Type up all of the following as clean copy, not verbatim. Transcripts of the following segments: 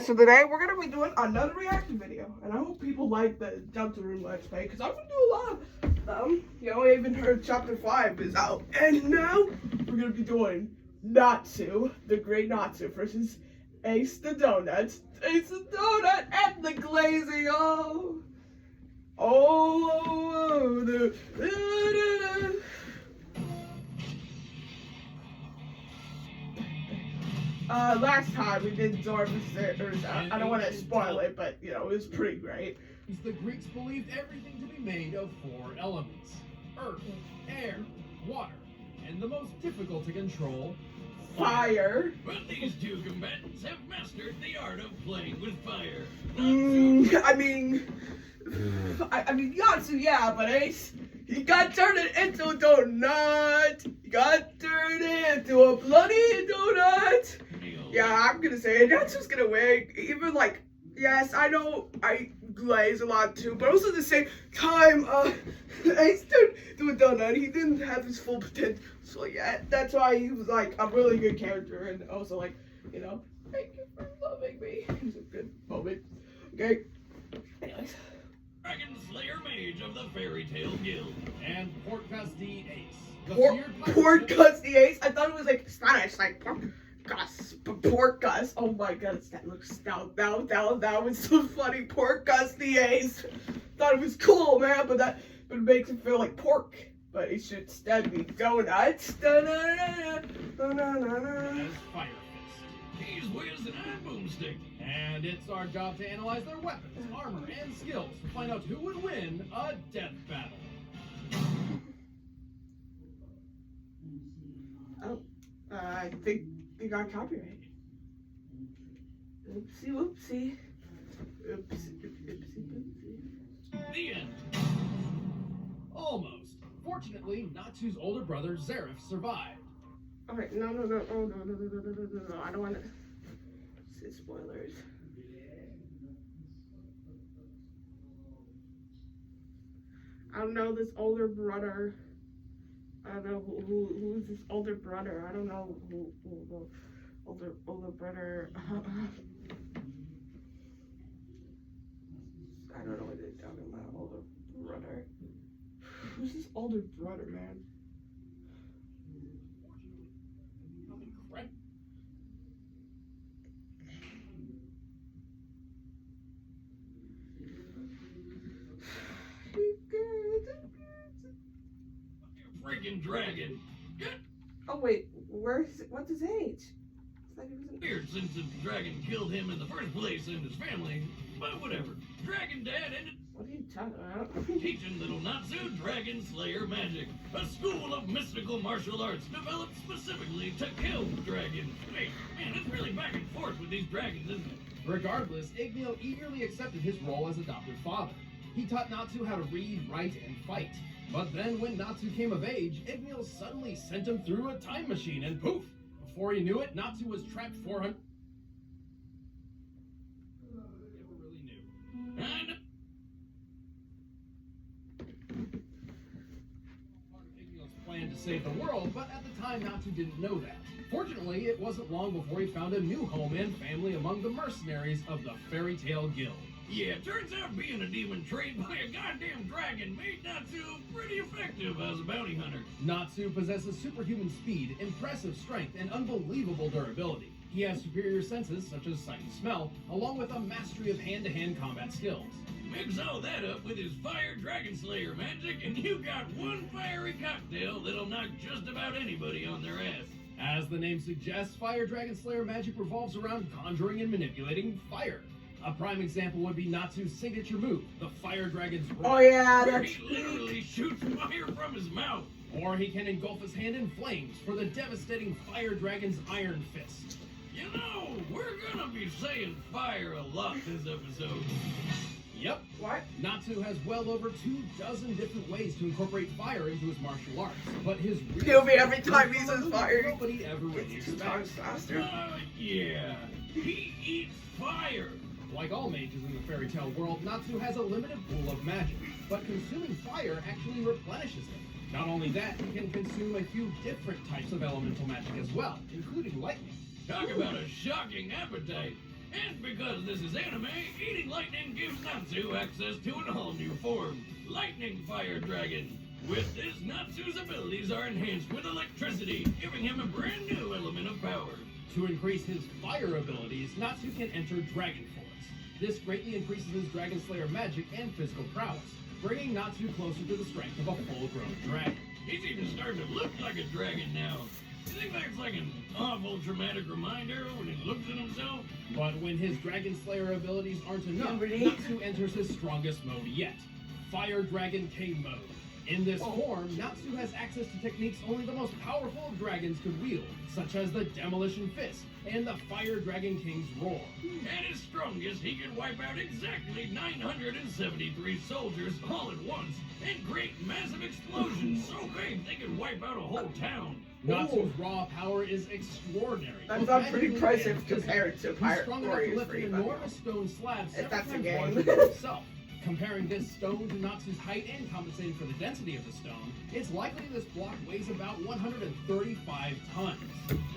So today we're gonna be doing another reaction video, and I hope people like the Delta Room Let's Play because I'm gonna do a lot of them. You know, I even heard Chapter 5 is out, and now we're gonna be doing Natsu, the Great Natsu versus Ace the Donut, and the Glazing. Last time we did Zora vs. I don't want to spoil it, but you know, it was pretty great. The Greeks believed everything to be made of 4 elements: earth, air, water, and the most difficult to control, Fire. But these two combatants have mastered the art of playing with fire. I mean, Yatsu, yeah, but Ace, he got turned into a donut. He got turned into a bloody donut. Yeah, I'm gonna say it. Yatsu's gonna win. Even like, yes, I know I glaze a lot too, but also at the same time, Ace turned into a donut. He didn't have his full potential yet. That's why he was like a really good character, and also like, you know, thank you for loving me. It was a good moment. Okay. Anyways. Dragon Slayer Mage of the Fairy Tale Guild. and Portcullis the Ace. Portcullis Ace. I thought it was like Spanish, like Portcullis. Oh my god, that looks that was so funny. Portcullis the Ace. Thought it was cool, man, but it makes it feel like pork. But it should instead be donuts. As Fire Fist. He's whiz and I'm boomstick. And it's our job to analyze their weapons, armor, and skills to find out who would win a death battle. Oh, I think they got copyrighted. Oopsie, whoopsie. Oopsie. The end. Almost. Fortunately, Natsu's older brother, Zareth, survived. Alright, no. I don't want to say spoilers. I don't know this older brother. I don't know who's this older brother. I don't know who the older brother. I don't know what they're talking about. Older brother. Who's this older brother, man? Freaking dragon. Oh wait, what's his age? It's like he was in... Weird since the dragon killed him in the first place and his family. But whatever. Dragon Dad ended What are you talking about? teaching little Natsu Dragon Slayer magic, a school of mystical martial arts developed specifically to kill dragons. Hey, man, it's really back and forth with these dragons, isn't it? Regardless, Igneo eagerly accepted his role as adopted father. He taught Natsu how to read, write, and fight. But then when Natsu came of age, Igneo suddenly sent him through a time machine, and poof! Before he knew it, Natsu was trapped 400... Never really knew. And Part of Igneo's plan to save the world, but at the time Natsu didn't know that. Fortunately, it wasn't long before he found a new home and family among the mercenaries of the Fairy Tale Guild. yeah, turns out being a demon trained by a goddamn dragon made Natsu pretty effective as a bounty hunter. Natsu possesses superhuman speed, impressive strength, and unbelievable durability. He has superior senses, such as sight and smell, along with a mastery of hand-to-hand combat skills. Mix all that up with his fire dragon slayer magic, and you got one fiery cocktail that'll knock just about anybody on their ass. As the name suggests, Fire Dragon Slayer magic revolves around conjuring and manipulating fire. A prime example would be Natsu's signature move, the Fire Dragon's Roar. Oh yeah, Where that's... he literally shoots fire from his mouth. Or he can engulf his hand in flames for the devastating Fire Dragon's Iron Fist. You know, we're gonna be saying fire a lot this episode. Yep. What? Natsu has well over 24 different ways to incorporate fire into his martial arts, but his real Kill me every time he says fire. nobody ever really It's 2 times expects. faster. Yeah. He eats fire. Like all mages in the fairy tale world, Natsu has a limited pool of magic, but consuming fire actually replenishes it. Not only that, he can consume a few different types of elemental magic as well, including lightning. Talk about a shocking appetite. And because this is anime, eating lightning gives Natsu access to an all-new form, Lightning Fire Dragon. With this, Natsu's abilities are enhanced with electricity, giving him a brand new element of power. To increase his fire abilities, Natsu can enter Dragon Force. This greatly increases his Dragon Slayer magic and physical prowess, bringing Natsu closer to the strength of a full-grown dragon. He's even starting to look like a dragon now. You think that's like an awful traumatic reminder when he looks at himself? But when his Dragon Slayer abilities aren't enough, Natsu enters his strongest mode yet, Fire Dragon King mode. In this form, Natsu has access to techniques only the most powerful of dragons could wield, such as the Demolition Fist and the Fire Dragon King's Roar. At his strongest, he can wipe out exactly 973 soldiers all at once and create massive explosions so big they could wipe out a whole town. Natsu's raw power is extraordinary. That's both not pretty magically impressive and physically. compared to He's Pirate strong enough to Warriors lift an pretty much. enormous stone slab several that's a times game. larger than himself. Comparing this stone to Natsu's height and compensating for the density of the stone, it's likely this block weighs about 135 tons.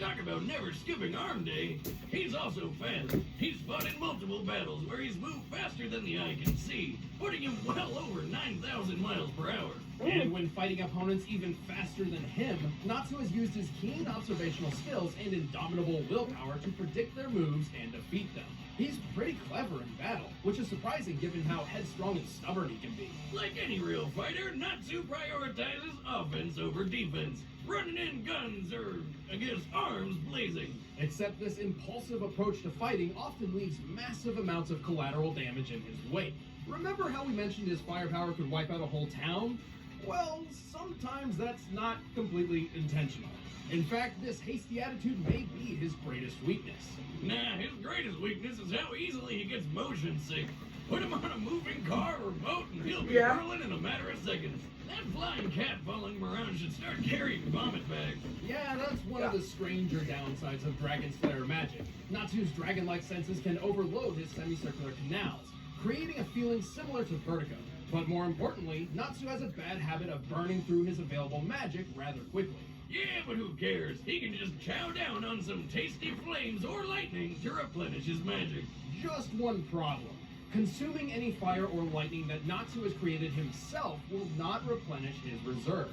Talk about never skipping arm day. He's also fast. He's fought in multiple battles where he's moved faster than the eye can see, putting him well over 9,000 miles per hour. And when fighting opponents even faster than him, Natsu has used his keen observational skills and indomitable willpower to predict their moves and defeat them. He's pretty clever in battle, which is surprising given how headstrong and stubborn he can be. Like any real fighter, Natsu prioritizes offense over defense, running in guns or, I guess, arms blazing. Except this impulsive approach to fighting often leaves massive amounts of collateral damage in his wake. Remember how we mentioned his firepower could wipe out a whole town? Well, sometimes that's not completely intentional. In fact, this hasty attitude may be his greatest weakness. Nah, his greatest weakness is how easily he gets motion sick. Put him on a moving car or boat and he'll be whirling in a matter of seconds. That flying cat following him around should start carrying vomit bags. Yeah, that's one of the stranger downsides of Dragon Slayer magic. Natsu's dragon-like senses can overload his semicircular canals, creating a feeling similar to vertigo. But more importantly, Natsu has a bad habit of burning through his available magic rather quickly. Yeah, but who cares? He can just chow down on some tasty flames or lightning to replenish his magic. Just one problem. Consuming any fire or lightning that Natsu has created himself will not replenish his reserves.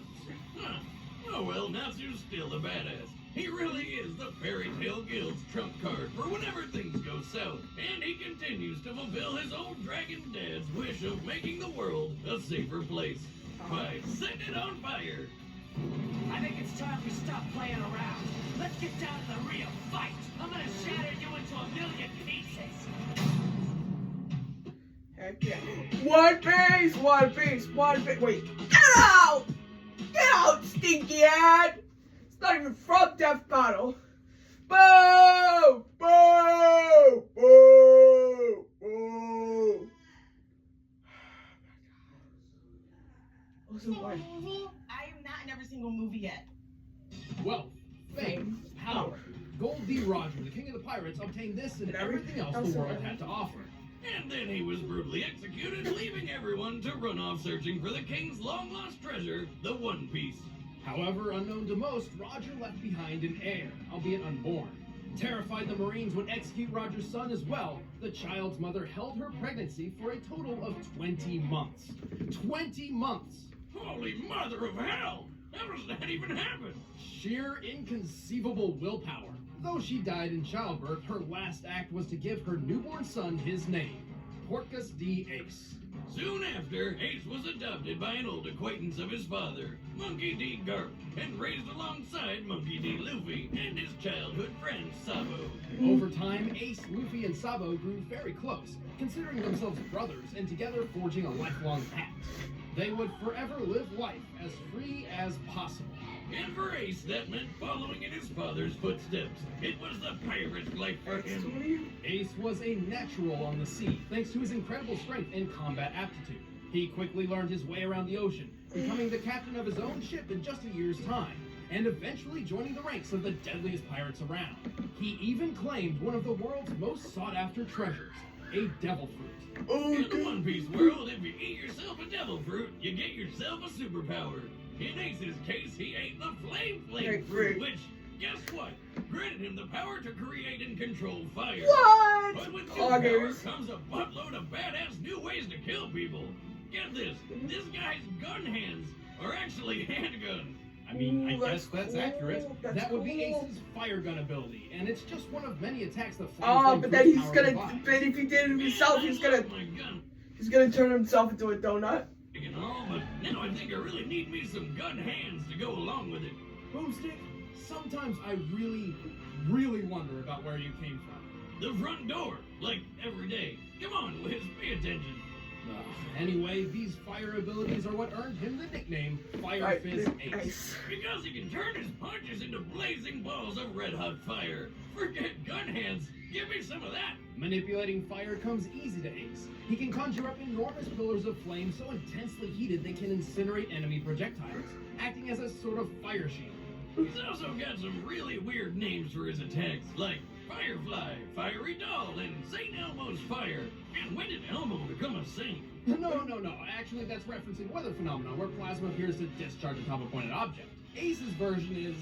Huh. Oh well, Natsu's still a badass. He really is the Fairy Tale Guild's trump card for whenever things go south. And he continues to fulfill his old dragon dad's wish of making the world a safer place by setting it on fire. I think it's time we stop playing around. Let's get down to the real fight. I'm gonna shatter you into a million pieces. Heck yeah. One piece, one piece, one piece. Wait, get out! Get out, stinky ad! It's not even from Death Battle. Boo! Boo! Boo! Boo! Also, why? I am not in every single movie yet. Wealth, fame, power. Gold D. Roger, the king of the pirates, obtained this and everything else the world had to offer. And then he was brutally executed, leaving everyone to run off searching for the king's long-lost treasure, the One Piece. However, unknown to most, Roger left behind an heir, albeit unborn. Terrified the Marines would execute Roger's son as well, the child's mother held her pregnancy for a total of 20 months. 20 months! Holy mother of hell! How does that even happen? Sheer inconceivable willpower. Though she died in childbirth, her last act was to give her newborn son his name, Porcus D. Ace. Soon after, Ace was adopted by an old acquaintance of his father, Monkey D. Garp, and raised alongside Monkey D. Luffy and his childhood friend, Sabo. Over time, Ace, Luffy, and Sabo grew very close, considering themselves brothers and together forging a lifelong pact. They would forever live life as free as possible. And for Ace, that meant following in his father's footsteps. It was the pirate's life for him. Ace was a natural on the sea, thanks to his incredible strength and combat aptitude. He quickly learned his way around the ocean, becoming the captain of his own ship in just a year's time, and eventually joining the ranks of the deadliest pirates around. He even claimed one of the world's most sought-after treasures, a devil fruit. In the One Piece world, if you eat yourself a devil fruit, you get yourself a superpower. In Ace's case, he ate the flame fruit, which guess what? Granted him the power to create and control fire. What? But with new power Poggers. comes a buttload of badass new ways to kill people. Get this guy's gun hands are actually handguns. I mean, I Ooh, guess that's that's cool. accurate. That's That would be cool. Ace's fire gun ability, and it's just one of many attacks that Oh, but then he's gonna. Provide. But if he did it Man, himself, I he's love gonna. my gun. He's gonna turn himself into a donut. And all, but now I think I really need me some gun hands to go along with it. Boomstick, sometimes I really wonder about where you came from. The front door, like every day. Come on, Wiz, pay attention. Anyway, these fire abilities are what earned him the nickname Fire Right, Fist Ace. Ace. Because he can turn his punches into blazing balls of red-hot fire. Forget gun hands. Give me some of that. Manipulating fire comes easy to Ace. He can conjure up enormous pillars of flame so intensely heated they can incinerate enemy projectiles, acting as a sort of fire shield. He's also got some really weird names for his attacks, like Firefly, Fiery Doll, and St. Elmo's Fire. And when did Elmo become a saint? No. Actually, that's referencing weather phenomena where plasma appears to discharge atop a pointed object. Ace's version is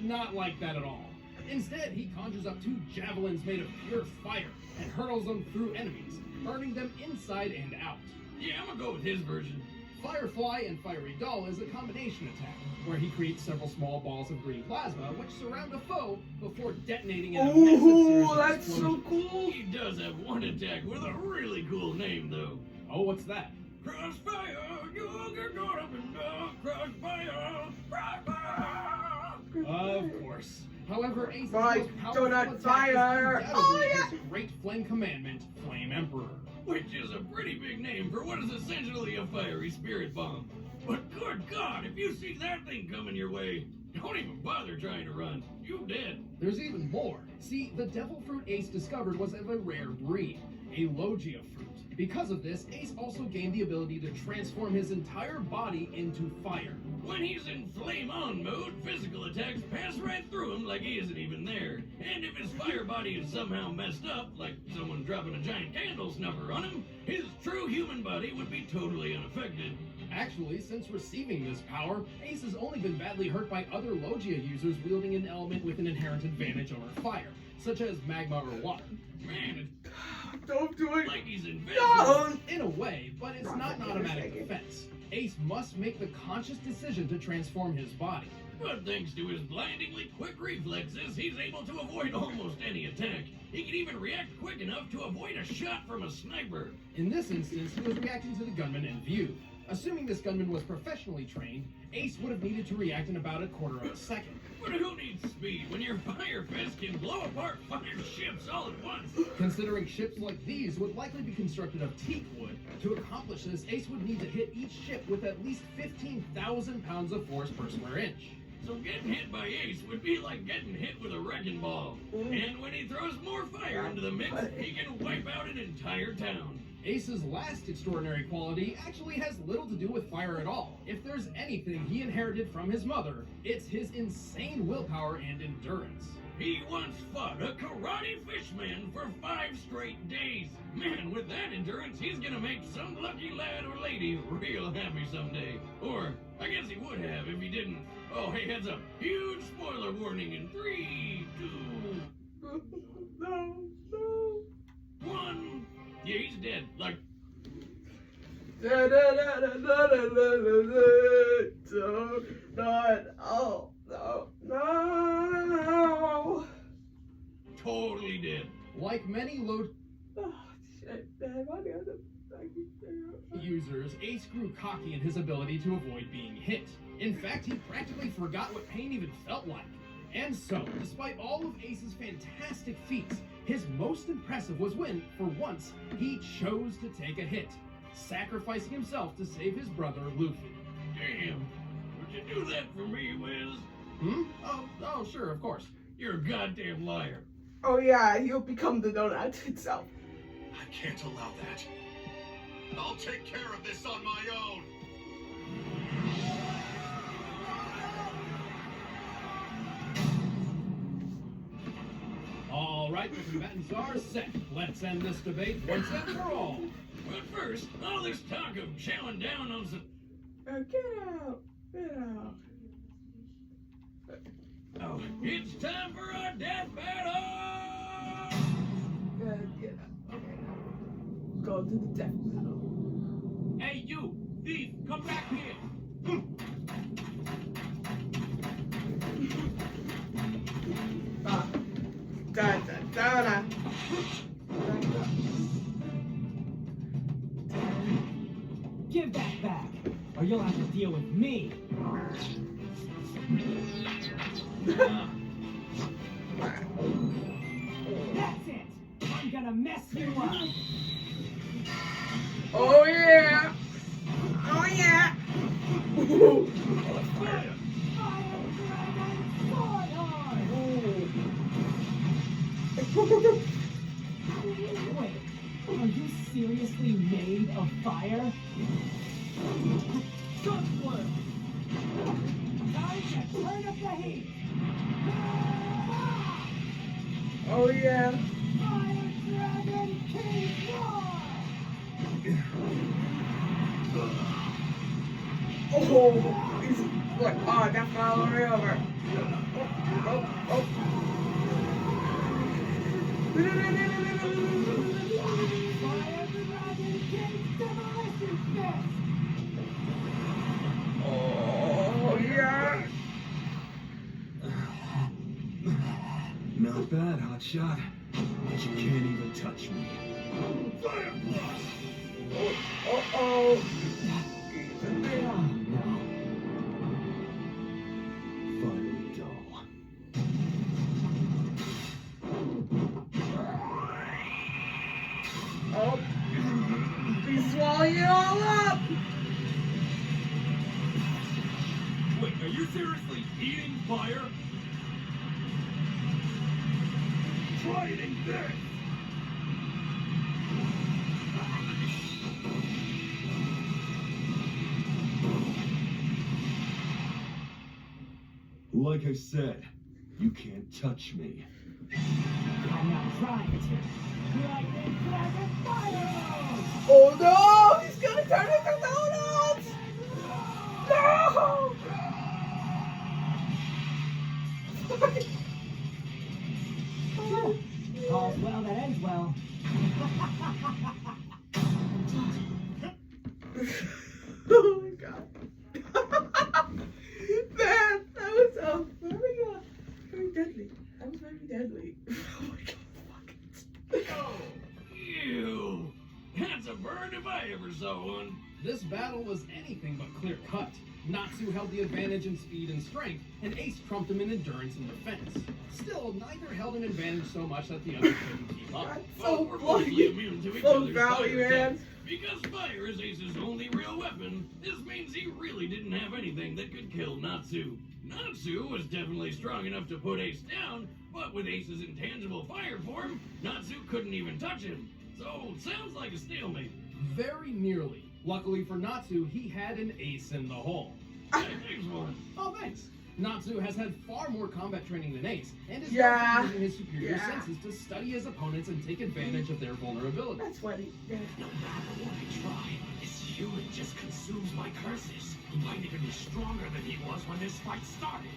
not like that at all. Instead, he conjures up 2 javelins made of pure fire and hurls them through enemies, burning them inside and out. Yeah, I'm gonna go with his version. Firefly and Fiery Doll is a combination attack, where he creates several small balls of green plasma which surround a foe before detonating in a massive series Ooh, of that's so explosions. cool. He does have one attack with a really cool name, though. Oh, what's that? Crossfire, you get caught up in the crossfire, crossfire. Of course. However, Ace's Right, most powerful donut attack fire. is Oh, undoubtedly yeah. his Great Flame Commandment, Flame Emperor. Which is a pretty big name for what is essentially a fiery spirit bomb. But good God, if you see that thing coming your way, don't even bother trying to run. You dead. There's even more. See, the devil fruit Ace discovered was of a rare breed, a Logia fruit. Because of this, Ace also gained the ability to transform his entire body into fire. When he's in flame on mode, physical attacks pass right through him like he isn't even there. And if his fire body is somehow messed up, like someone dropping a giant candle snuffer on him, his true human body would be totally unaffected. Actually, since receiving this power, Ace has only been badly hurt by other Logia users wielding an element with an inherent advantage over fire, such as magma or water. Man, Don't do it's it. like he's invincible. Don't. In a way, but it's not an automatic defense. Ace must make the conscious decision to transform his body. But thanks to his blindingly quick reflexes, he's able to avoid almost any attack. He can even react quick enough to avoid a shot from a sniper. In this instance, he was reacting to the gunman in view. Assuming this gunman was professionally trained, Ace would have needed to react in about a quarter of a second. But who needs speed when your fire fist can blow apart 5 ships all at once? Considering ships like these would likely be constructed of teak wood, to accomplish this, Ace would need to hit each ship with at least 15,000 pounds of force per square inch. So getting hit by Ace would be like getting hit with a wrecking ball. And when he throws more fire into the mix, he can wipe out an entire town. Ace's last extraordinary quality actually has little to do with fire at all. If there's anything he inherited from his mother, it's his insane willpower and endurance. He once fought a karate fishman for 5 straight days. Man, with that endurance, he's gonna make some lucky lad or lady real happy someday. Or, I guess he would have if he didn't. Oh, hey, heads up. Huge spoiler warning in 3, 2, No. 1. Yeah, he's dead. Like, No. totally dead. Like many low Oh, shit, man. Why the other users, Ace grew cocky in his ability to avoid being hit. In fact, he practically forgot what pain even felt like. And so, despite all of Ace's fantastic feats, his most impressive was when, for once, he chose to take a hit, sacrificing himself to save his brother, Luffy. Damn. Would you do that for me, Wiz? Oh, sure, of course. You're a goddamn liar. Oh yeah, he'll become the donut itself. I can't allow that. I'll take care of this on my own. All right, the combatants are set. Let's end this debate once and for all. But first, all this talk of chowing down on some... Get out. Get out. Now, it's time for a death battle! Yeah. Okay. Go to the death battle. Hey, you! Thief! Come back here! Ah. Da da da da. Give that back, or you'll have to deal with me. That's it! I'm gonna mess you up! Oh yeah! Oh yeah! Ooh. Fire Dragon Sword! Wait, are you seriously made of fire? Good work! Time to turn up the heat! Oh yeah! Fire Dragon King Roar! Oh! He's like, oh, that fell all the way over. Oh, oh. Fire Dragon King Demolition Fist! Oh yeah! Not bad, hotshot. But you can't even touch me. Oh. Finally go. Oh. He's swallowing it all up! Wait, are you seriously eating fire? Try eating this! Like I said, you can't touch me. I'm not trying to. Lightning Dragon Fire! Oh no! He's gonna turn into donuts! No! All's well that ends well. Oh my god. Man, that was very deadly. That was very deadly. Oh my god, fuck it. Oh, ew! That's a bird if I ever saw one. This battle was anything but clear-cut. Natsu held the advantage in speed and strength, and Ace trumped him in endurance and defense. Still, neither held an advantage so much that the other couldn't keep up. That's Both so were mostly bloody. immune to each So other's valley, fire man. attacks. Because fire is Ace's only real weapon, this means he really didn't have anything that could kill Natsu. Natsu was definitely strong enough to put Ace down, but with Ace's intangible fire form, Natsu couldn't even touch him. So, sounds like a stalemate. Very nearly. Luckily for Natsu, he had an ace in the hole. Hey, thanks, Warren. Oh, thanks. Natsu has had far more combat training than Ace, and is Yeah. now using his superior Yeah. senses to study his opponents and take advantage of their vulnerabilities. That's funny. Yeah. No matter what I try, this human just consumes my curses. He might even be stronger than he was when this fight started.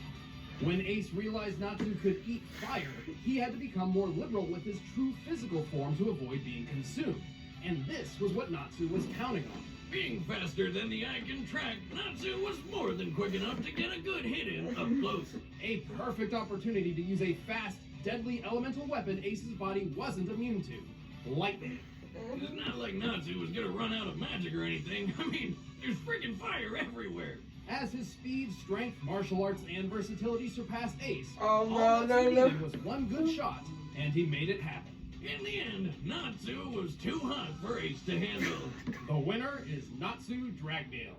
When Ace realized Natsu could eat fire, he had to become more liberal with his true physical form to avoid being consumed. And this was what Natsu was counting on. Being faster than the eye can track, Natsu was more than quick enough to get a good hit in up close. A perfect opportunity to use a fast, deadly elemental weapon Ace's body wasn't immune to. Lightning. It's not like Natsu was gonna run out of magic or anything. I mean, there's freaking fire everywhere. As his speed, strength, martial arts, and versatility surpassed Ace, Oh, all no, Natsu no, no. needed was one good shot, and he made it happen. In the end, Natsu was too hot for Ace to handle. The winner is Natsu Dragnail.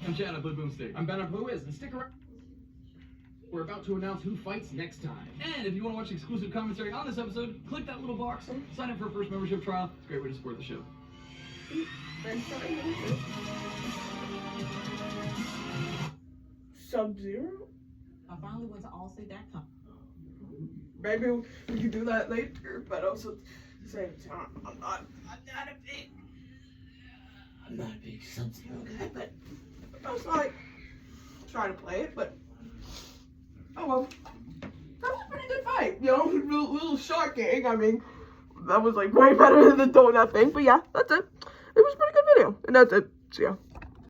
I'm Chad, I play Boomstick. I'm Ben Who Is, and stick around. We're about to announce who fights next time. And if you want to watch exclusive commentary on this episode, click that little box, sign up for a first membership trial. It's a great way to support the show. Sub-Zero? I finally went to Allstate that time. Maybe we can do that later, but also at the same time, I'm not a big Sub-Zero guy, but I was like, try to play it, but Oh well. That was a pretty good fight. You know, little shocking. I mean, that was like way better than the donut thing. But yeah, that's it. It was a pretty good video. And that's it. See ya.